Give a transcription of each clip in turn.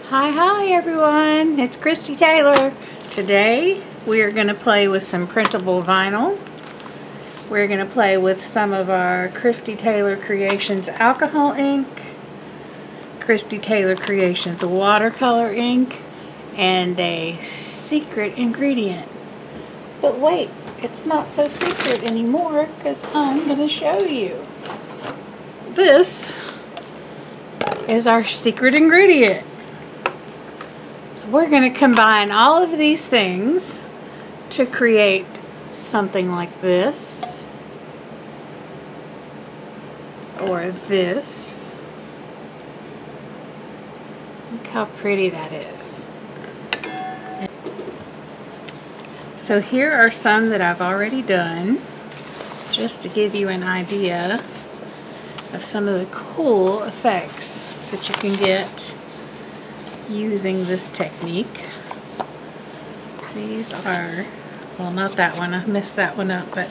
Hi everyone, it's Kristie Taylor. Today we are going to play with some printable vinyl. We're going to play with some of our Kristie Taylor Creations alcohol ink, Kristie Taylor Creations watercolor ink, and a secret ingredient. But wait, it's not so secret anymore because I'm going to show you. This is our secret ingredient. So we're going to combine all of these things to create something like this, or this. Look how pretty that is. So here are some that I've already done, just to give you an idea of some of the cool effects that you can get using this technique. These are, well, not that one, I messed that one up, but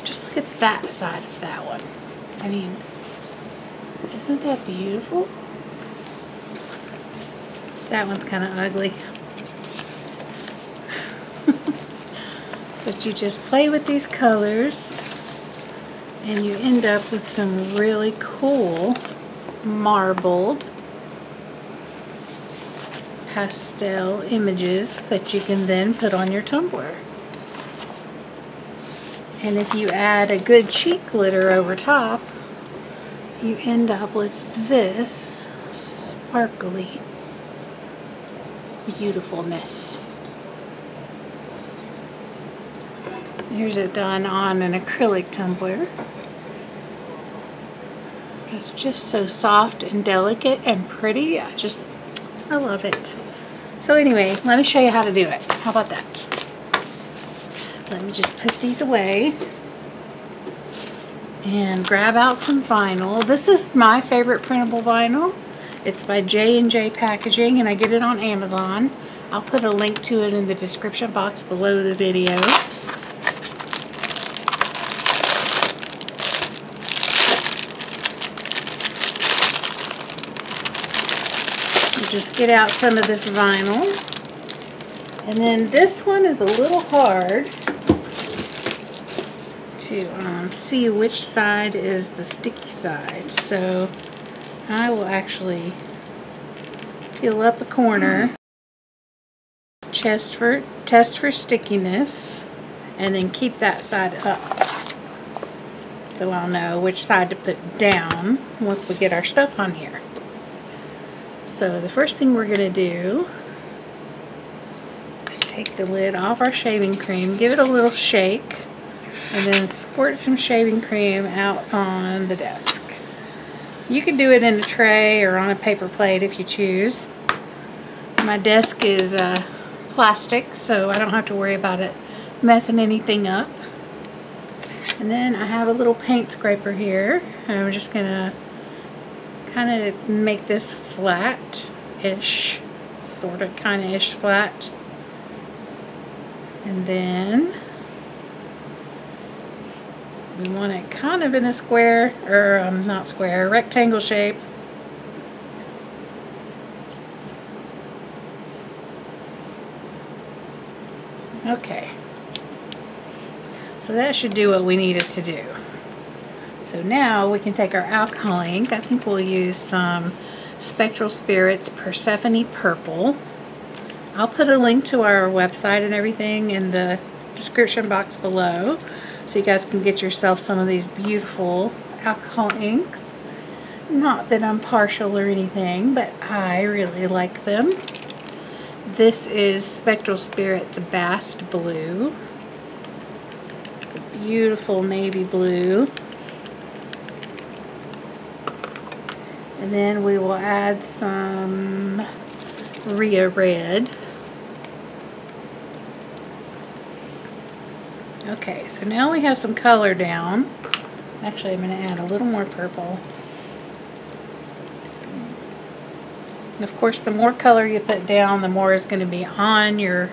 just look at that side of that one. I mean, isn't that beautiful? That one's kind of ugly. But you just play with these colors and you end up with some really cool marbled pastel images that you can then put on your tumbler. And if you add a good cheek glitter over top, you end up with this sparkly beautifulness. Here's it done on an acrylic tumbler. It's just so soft and delicate and pretty. I love it. So anyway, let me show you how to do it. How about that? Let me just put these away and grab out some vinyl. This is my favorite printable vinyl. It's by J&J Packaging and I get it on Amazon. I'll put a link to it in the description box below the video. Just get out some of this vinyl, and then this one is a little hard to see which side is the sticky side, so I will actually peel up a corner, test for stickiness, and then keep that side up so I'll know which side to put down once we get our stuff on here. So the first thing we're going to do is take the lid off our shaving cream, give it a little shake, and then squirt some shaving cream out on the desk. You can do it in a tray or on a paper plate if you choose. My desk is plastic, so I don't have to worry about it messing anything up. And then I have a little paint scraper here, and I'm just going to kind of make this flat-ish, sort of kind-of-ish flat. And then we want it kind of in a square, or not square, rectangle shape. Okay. So that should do what we need it to do. So now we can take our alcohol ink. I think we'll use some Spectral Spirits Persephone Purple. I'll put a link to our website and everything in the description box below, so you guys can get yourself some of these beautiful alcohol inks. Not that I'm partial or anything, but I really like them. This is Spectral Spirits Bast Blue. It's a beautiful navy blue. And then we will add some Rhea Red. Okay, so now we have some color down. Actually, I'm going to add a little more purple. And of course, the more color you put down, the more is going to be on your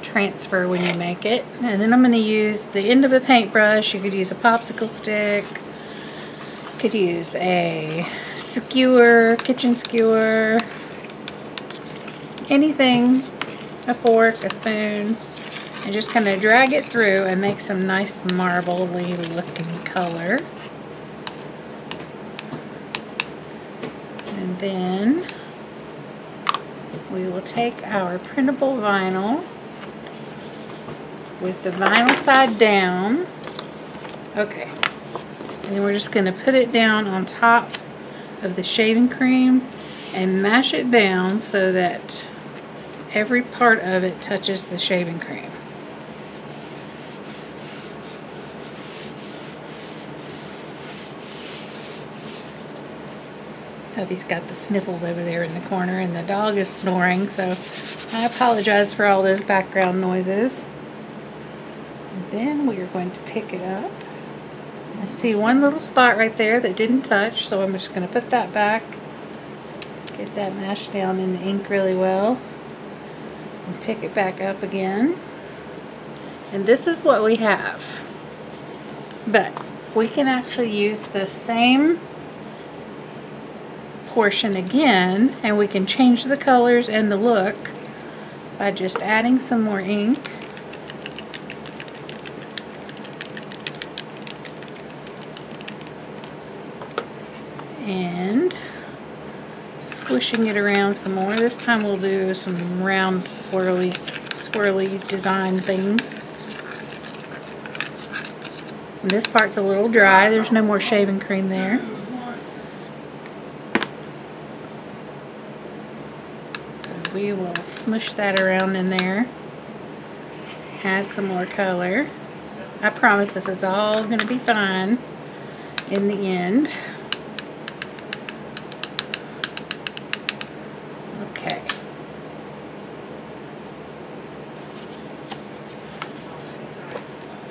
transfer when you make it. And then I'm going to use the end of a paintbrush. You could use a popsicle stick. Could use a skewer, kitchen skewer. anything, a fork, a spoon, and just kind of drag it through and make some nice marbly looking color. And then we will take our printable vinyl with the vinyl side down. Okay. And then we're just going to put it down on top of the shaving cream and mash it down so that every part of it touches the shaving cream. Hubby's got the sniffles over there in the corner and the dog is snoring, so I apologize for all those background noises. And then we are going to pick it up. I see one little spot right there that didn't touch, so I'm just going to put that back. Get that mashed down in the ink really well. And pick it back up again. And this is what we have. But we can actually use the same portion again, and we can change the colors and the look by just adding some more ink. And swishing it around some more. This time we'll do some round swirly design things. And this part's a little dry. There's no more shaving cream there. So we will smush that around in there. Add some more color. I promise this is all going to be fine in the end. Okay.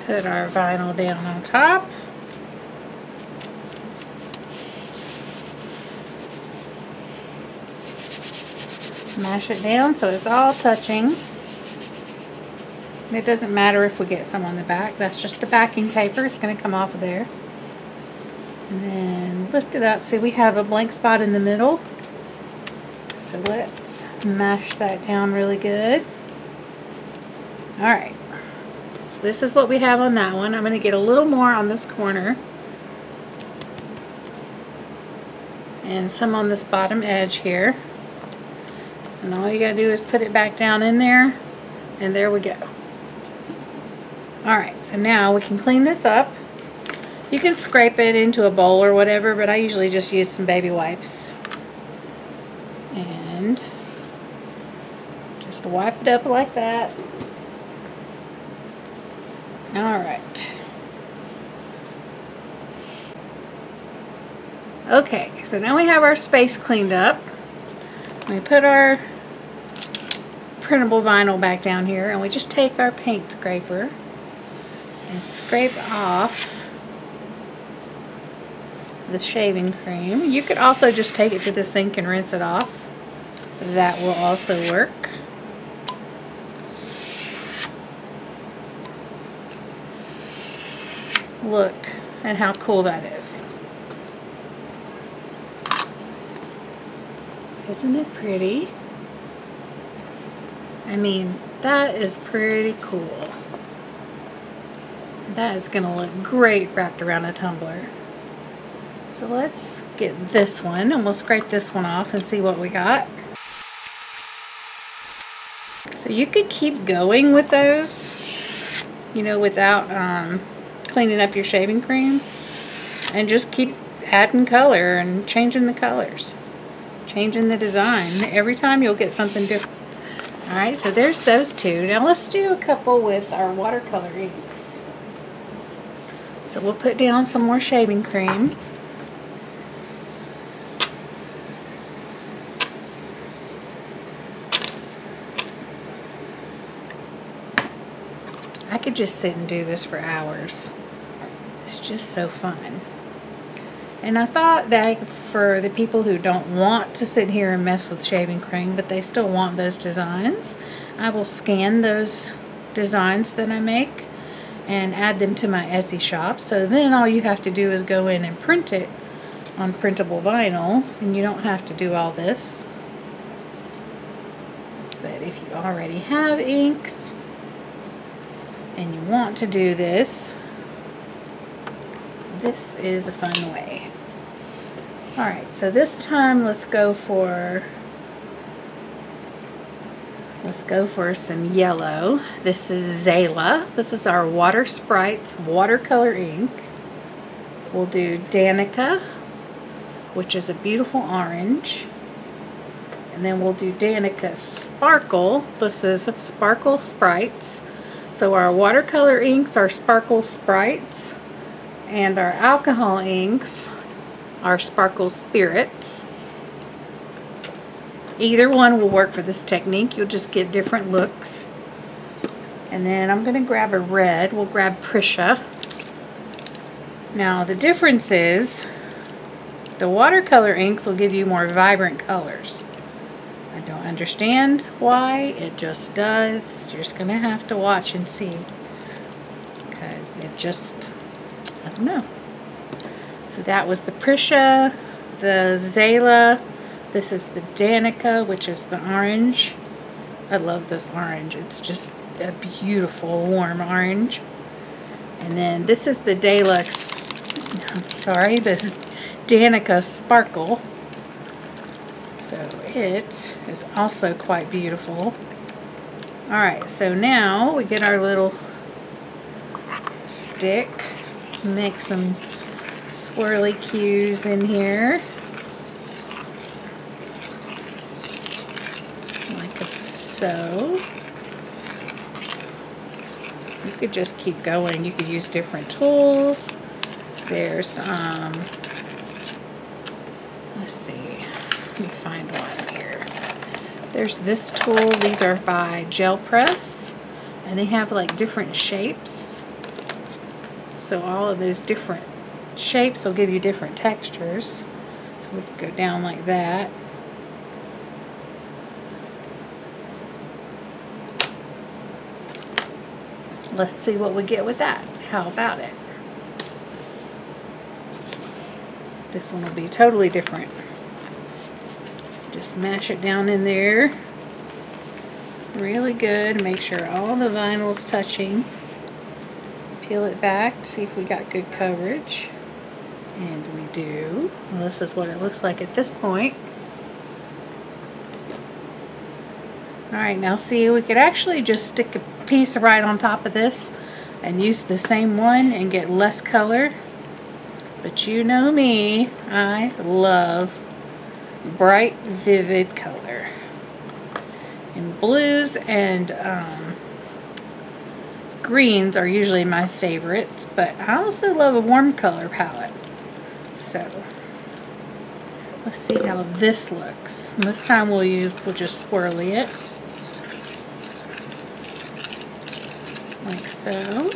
Put our vinyl down on top. Mash it down so it's all touching. It doesn't matter if we get some on the back. That's just the backing paper. It's going to come off of there. And then lift it up. See, we have a blank spot in the middle. So let's mash that down really good. Alright. So this is what we have on that one. I'm going to get a little more on this corner. And some on this bottom edge here. And all you got to do is put it back down in there. And there we go. Alright, so now we can clean this up. You can scrape it into a bowl or whatever, but I usually just use some baby wipes. And just wipe it up like that. Alright. Okay, so now we have our space cleaned up. We put our printable vinyl back down here, and we just take our paint scraper and scrape off the shaving cream. You could also just take it to the sink and rinse it off. That will also work. Look at how cool that is. Isn't it pretty? I mean, that is pretty cool. That is going to look great wrapped around a tumbler. So let's get this one, and we'll scrape this one off and see what we got. So you could keep going with those, you know, without cleaning up your shaving cream, and just keep adding color and changing the colors, changing the design. Every time you'll get something different. Alright, so there's those two. Now let's do a couple with our watercolor inks. So we'll put down some more shaving cream. I could just sit and do this for hours. It's just so fun. And I thought that for the people who don't want to sit here and mess with shaving cream, but they still want those designs, I will scan those designs that I make and add them to my Etsy shop. So then all you have to do is go in and print it on printable vinyl, and you don't have to do all this. But if you already have inks and you want to do this, this is a fun way. Alright, so this time let's go for some yellow. This is Zayla. This is our Water Sprites watercolor ink. We'll do Danica, which is a beautiful orange. And then we'll do Danica Sparkle. This is Sparkle Sprites. So our watercolor inks are Sparkle Sprites, and our alcohol inks are Sparkle Spirits. Either one will work for this technique. You'll just get different looks. And then I'm going to grab a red. We'll grab Prisha. Now the difference is the watercolor inks will give you more vibrant colors. I don't understand why, it just does. You're just going to have to watch and see, because it just, I don't know. So that was the Prisha, the Zayla. This is the Danica, which is the orange. I love this orange. It's just a beautiful warm orange. And then this is the Deluxe, this is Danica Sparkle. So it is also quite beautiful. Alright, so now we get our little stick, make some swirly cues in here. Like so. You could just keep going. You could use different tools. There's, let's see. Let me find one here. There's this tool. These are by Gel Press, and they have like different shapes. So all of those different shapes will give you different textures. So we could go down like that. Let's see what we get with that. How about it? This one will be totally different. Just mash it down in there really good. Make sure all the vinyl's touching. Peel it back to see if we got good coverage. And we do. Well, this is what it looks like at this point. Alright, now see, we could actually just stick a piece right on top of this and use the same one and get less color. But you know me, I love bright, vivid color. And blues and greens are usually my favorites, but I also love a warm color palette. So let's see how this looks. And this time we'll just swirly it. Like so.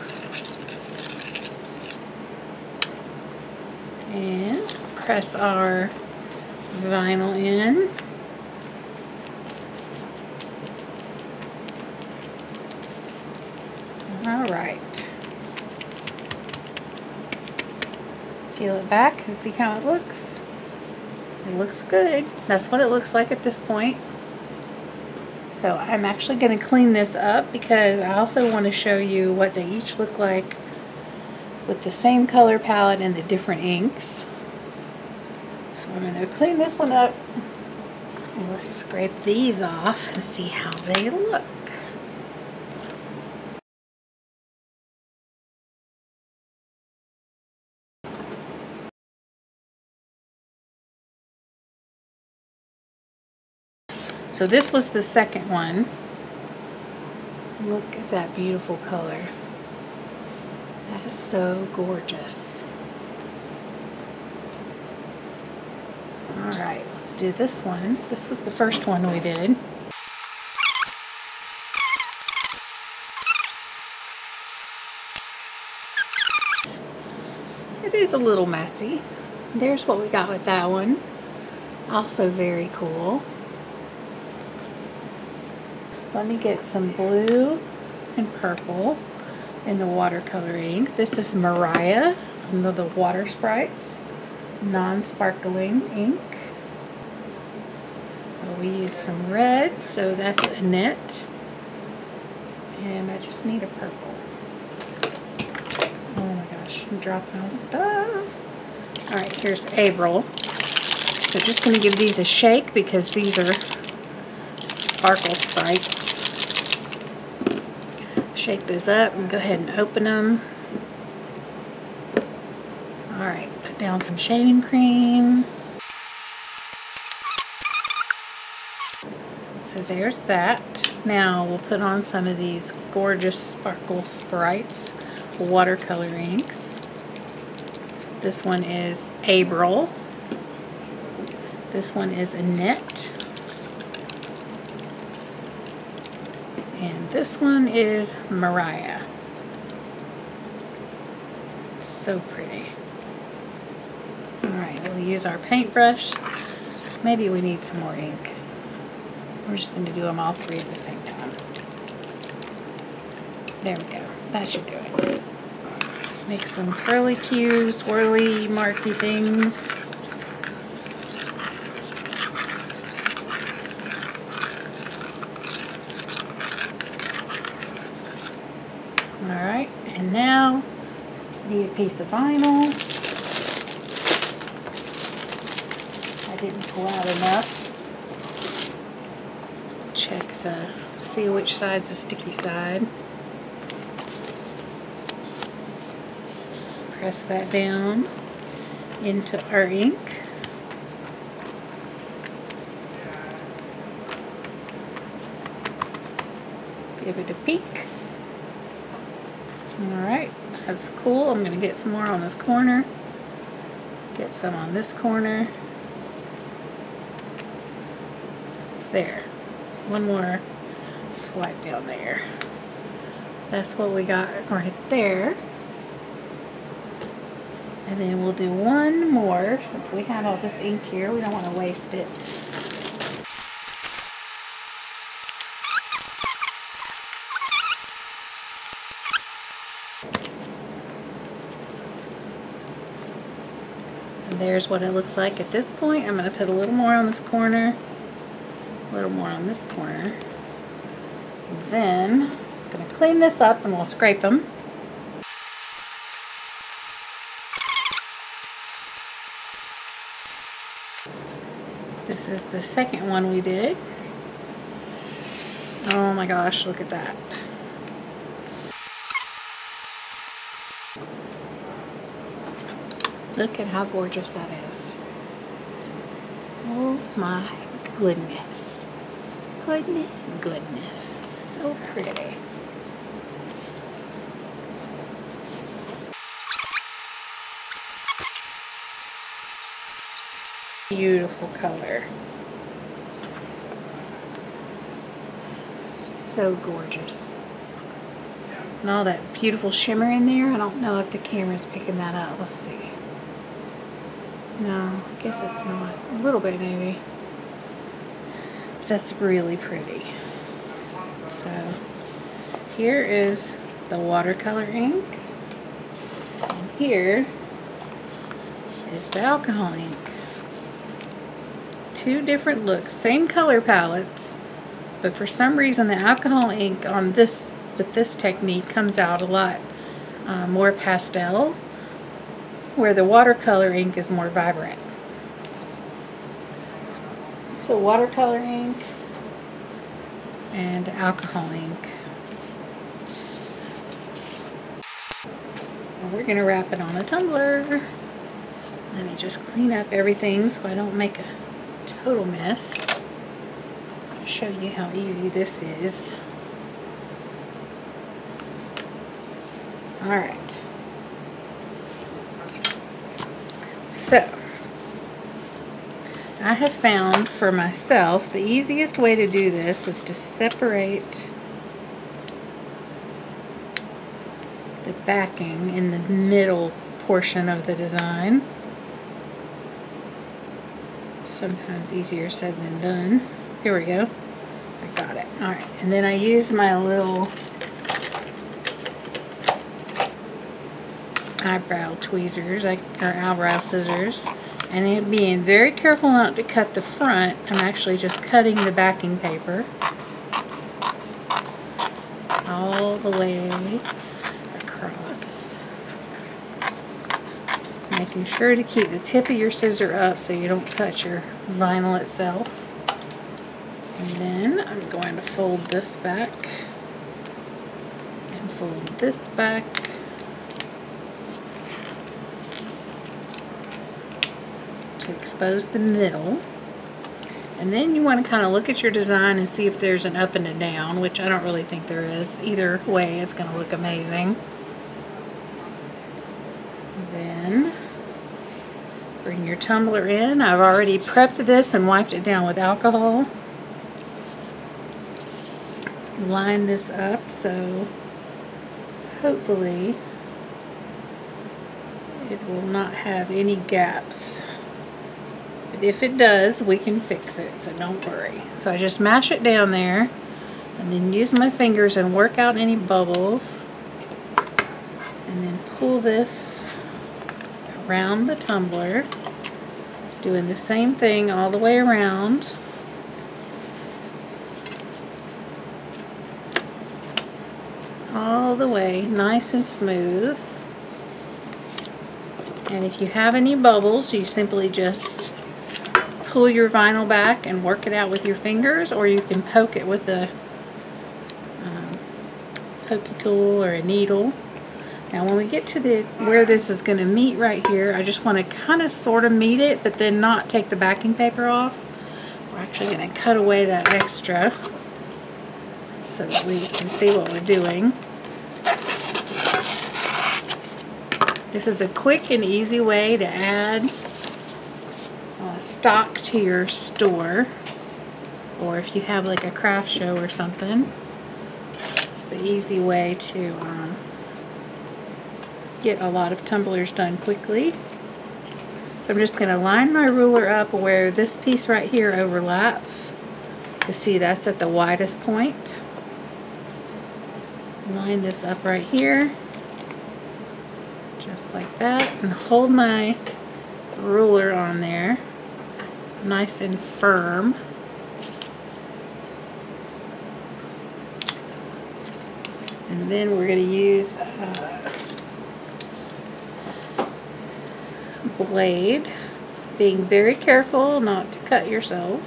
And press our vinyl in. Alright. Peel it back and see how it looks. It looks good. That's what it looks like at this point. So I'm actually going to clean this up because I also want to show you what they each look like with the same color palette and the different inks. So I'm going to clean this one up. Let's scrape these off and see how they look. So this was the second one. Look at that beautiful color. That is so gorgeous. Alright, let's do this one. This was the first one we did. It is a little messy. There's what we got with that one. Also very cool. Let me get some blue and purple in the watercolor ink. This is Mariah from the Water Sprites non-sparkling ink. we use some red, so that's a knit. And I just need a purple. Oh my gosh, I'm dropping all the stuff. Alright, here's April. So just going to give these a shake because these are sparkle sprites. Shake those up and go ahead and open them. Alright, put down some shaving cream. So there's that. Now we'll put on some of these gorgeous sparkle sprites, watercolor inks. This one is April. This one is Annette. And this one is Mariah. So pretty. Alright, we'll use our paintbrush. Maybe we need some more ink. We're just going to do them all three at the same time. There we go. That should do it. Make some curly Q, swirly, marky things. Alright, and now need a piece of vinyl. I didn't pull out enough. Check see which side's the sticky side. Press that down into our ink. Give it a peek. Alright, that's cool. I'm going to get some more on this corner. Get some on this corner. There. One more swipe down there. That's what we got right there. And then we'll do one more since we have all this ink here. We don't want to waste it. And there's what it looks like at this point. I'm going to put a little more on this corner. A little more on this corner. Then I'm going to clean this up and we'll scrape them. This is the second one we did. Oh my gosh, look at that. Look at how gorgeous that is. Oh my goodness. Goodness, goodness. So pretty. Beautiful color. So gorgeous. And all that beautiful shimmer in there. I don't know if the camera's picking that up. Let's see. No, I guess it's not. A little bit maybe. But that's really pretty. So here is the watercolor ink. And here is the alcohol ink. Two different looks, same color palettes, but for some reason the alcohol ink on this with this technique comes out a lot more pastel, where the watercolor ink is more vibrant. So watercolor ink and alcohol ink. And we're going to wrap it on a tumbler. Let me just clean up everything so I don't make a total mess. I'll show you how easy this is. Alright. So, I have found for myself the easiest way to do this is to separate the backing in the middle portion of the design. Sometimes easier said than done. Here we go. I got it. Alright, and then I use my little eyebrow tweezers, or eyebrow scissors, And I'm being very careful not to cut the front. I'm actually just cutting the backing paper all the way across. Making sure to keep the tip of your scissor up so you don't cut your vinyl itself. And then I'm going to fold this back and fold this back. To expose the middle. And then you want to kind of look at your design and see if there's an up and a down, which I don't really think there is. Either way, it's going to look amazing. Then bring your tumbler in. I've already prepped this and wiped it down with alcohol. Line this up so hopefully it will not have any gaps. But if it does, we can fix it, so don't worry. So I just mash it down there and then use my fingers and work out any bubbles. And then pull this around the tumbler, doing the same thing all the way around. All the way, nice and smooth. And if you have any bubbles, you simply just pull your vinyl back and work it out with your fingers, or you can poke it with a pokey tool or a needle. Now when we get to where this is going to meet right here, I just want to kind of sort of meet it, but then not take the backing paper off. We're actually going to cut away that extra so that we can see what we're doing. This is a quick and easy way to add stock to your store, or if you have like a craft show or something. It's an easy way to get a lot of tumblers done quickly. So I'm just going to line my ruler up where this piece right here overlaps. You see that's at the widest point. Line this up right here, just like that, and hold my ruler on there nice and firm. And then we're going to use a blade, being very careful not to cut yourself,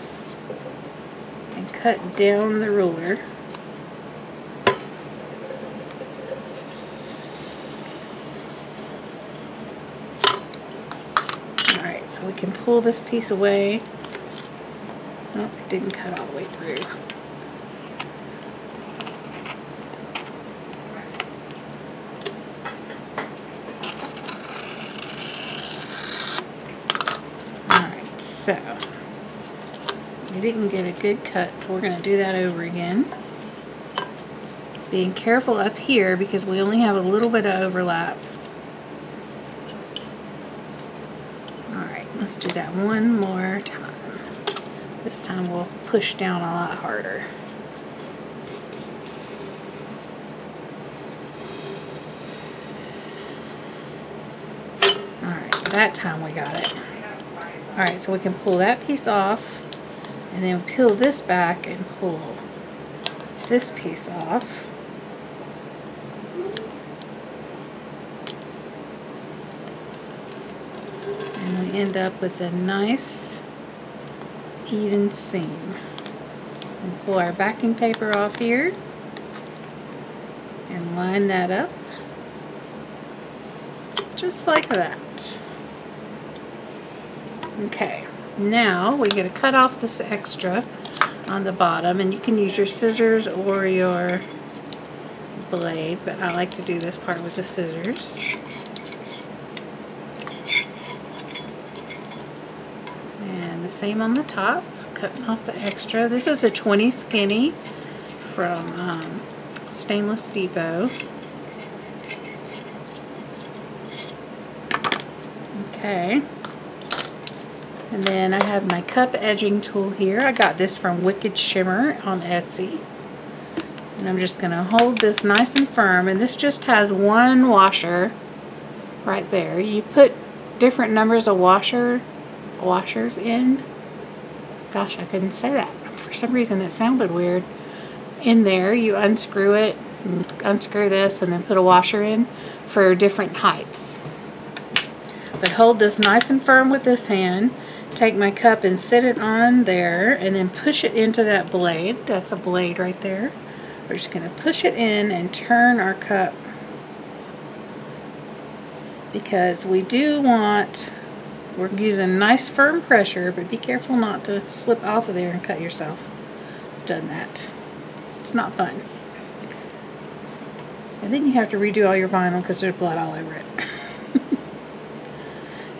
and cut down the ruler. Alright, so we can pull this piece away. Oh, it didn't cut all the way through. Alright, so we didn't get a good cut, so we're going to do that over again. Being careful up here because we only have a little bit of overlap. Alright, let's do that one more time. This time we'll push down a lot harder. Alright, that time we got it. Alright, so we can pull that piece off, and then peel this back and pull this piece off. And we end up with a nice even seam. And pull our backing paper off here and line that up just like that. Okay, now we're going to cut off this extra on the bottom, and you can use your scissors or your blade, but I like to do this part with the scissors. And the same on the top, cutting off the extra. This is a 20 skinny from Stainless Depot. Okay. And then I have my cup edging tool here. I got this from Wicked Shimmer on Etsy. And I'm just going to hold this nice and firm. And this just has one washer right there. You put different numbers of washer washers in. Gosh, I couldn't say that. For some reason it sounded weird. In there, you unscrew it, unscrew this, and then put a washer in for different heights. But hold this nice and firm with this hand. Take my cup and sit it on there, and then push it into that blade. That's a blade right there. We're just going to push it in and turn our cup, because we do want, we're using nice firm pressure, but be careful not to slip off of there and cut yourself. I've done that. It's not fun. And then you have to redo all your vinyl because there's blood all over it.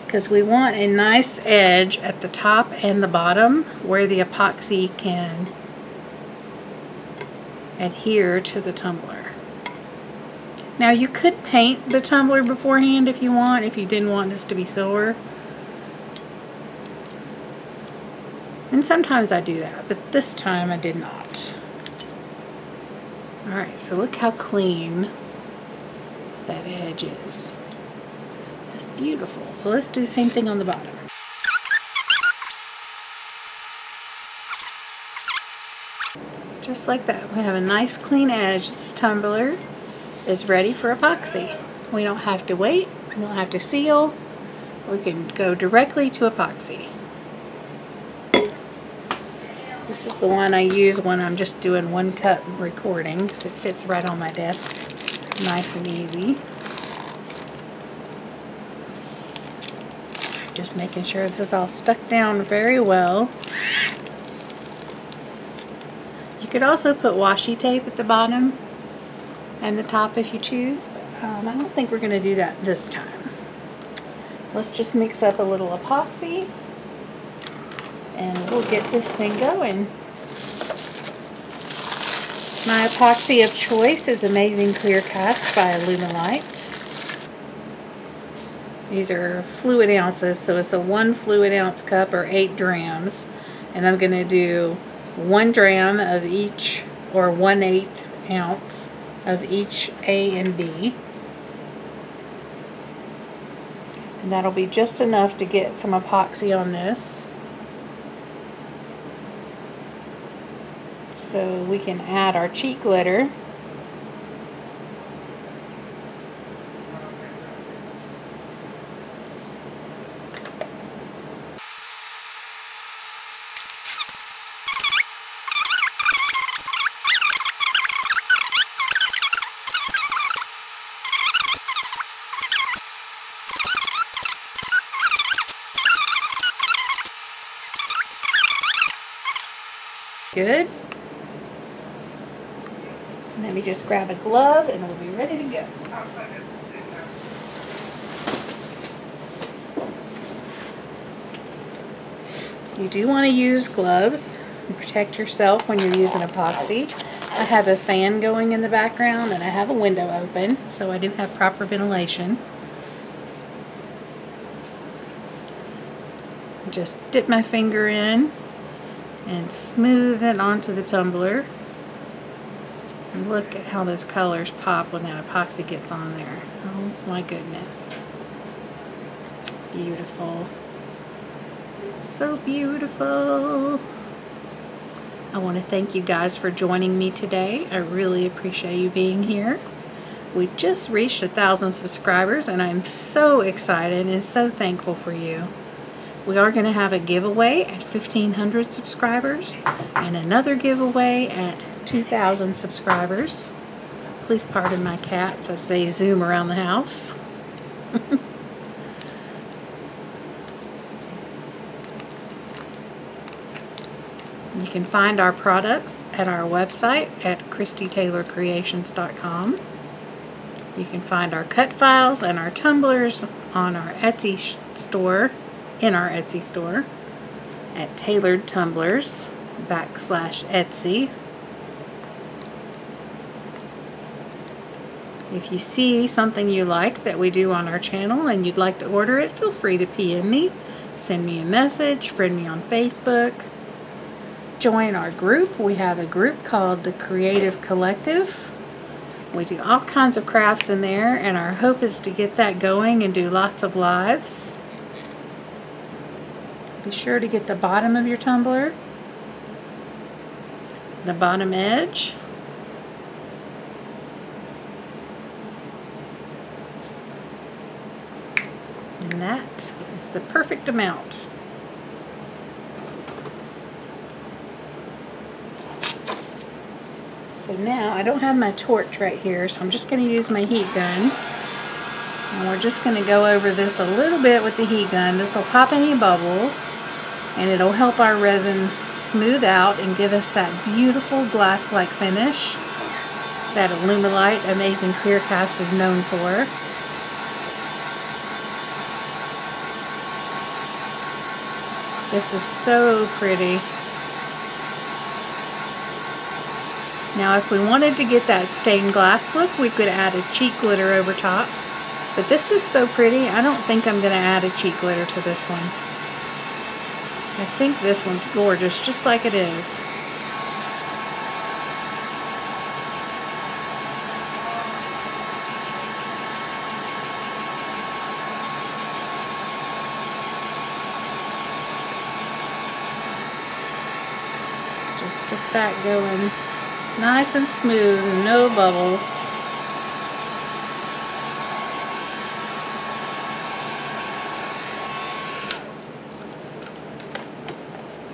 Because we want a nice edge at the top and the bottom where the epoxy can adhere to the tumbler. Now you could paint the tumbler beforehand if you want, if you didn't want this to be silver. And sometimes I do that, but this time I did not. Alright, so look how clean that edge is. That's beautiful. So let's do the same thing on the bottom. Just like that. We have a nice clean edge. This tumbler is ready for epoxy. We don't have to wait. We don't have to seal. We can go directly to epoxy. This is the one I use when I'm just doing one cut recording, because it fits right on my desk. Nice and easy. Just making sure this is all stuck down very well. You could also put washi tape at the bottom and the top if you choose, but I don't think we're going to do that this time. Let's just mix up a little epoxy and we'll get this thing going. My epoxy of choice is Amazing Clear Cast by Lumelite. These are fluid ounces, so it's a 1 fluid ounce cup or 8 drams. And I'm going to do 1 dram of each, or 1/8 ounce of each A and B. And that'll be just enough to get some epoxy on this. So we can add our cheat glitter. Good. Let me just grab a glove and we'll be ready to go. You do want to use gloves and protect yourself when you're using epoxy. I have a fan going in the background and I have a window open, so I do have proper ventilation. Just dip my finger in and smooth it onto the tumbler. And look at how those colors pop when that epoxy gets on there. Oh my goodness. Beautiful. It's so beautiful. I want to thank you guys for joining me today. I really appreciate you being here. We just reached 1,000 subscribers and I'm so excited and so thankful for you. We are going to have a giveaway at 1,500 subscribers and another giveaway at 2,000 subscribers. Please pardon my cats as they zoom around the house. You can find our products at our website at KristieTaylorCreations.com. You can find our cut files and our tumblers on our Etsy store, in our Etsy store at Tailored Tumblers /Etsy. If you see something you like that we do on our channel and you'd like to order it, feel free to PM me, send me a message, friend me on Facebook, join our group. We have a group called the Creative Collective. We do all kinds of crafts in there and our hope is to get that going and do lots of lives. Be sure to get the bottom of your tumbler, the bottom edge, and that is the perfect amount. So now I don't have my torch right here, so I'm just going to use my heat gun. And we're just going to go over this a little bit with the heat gun. This will pop any bubbles, and it'll help our resin smooth out and give us that beautiful glass-like finish that Alumilite Amazing Clear Cast is known for. This is so pretty. Now if we wanted to get that stained glass look, we could add a cheek glitter over top. But this is so pretty, I don't think I'm going to add a cheek glitter to this one. I think this one's gorgeous, just like it is. Just get that going nice and smooth, no bubbles.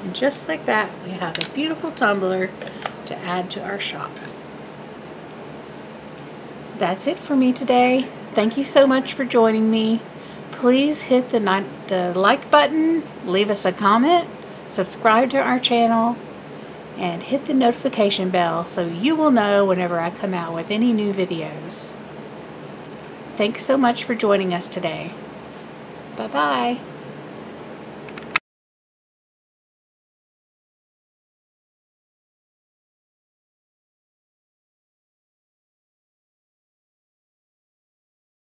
And just like that, we have a beautiful tumbler to add to our shop. That's it for me today. Thank you so much for joining me. Please hit the like button, leave us a comment, subscribe to our channel, and hit the notification bell so you will know whenever I come out with any new videos. Thanks so much for joining us today. Bye-bye.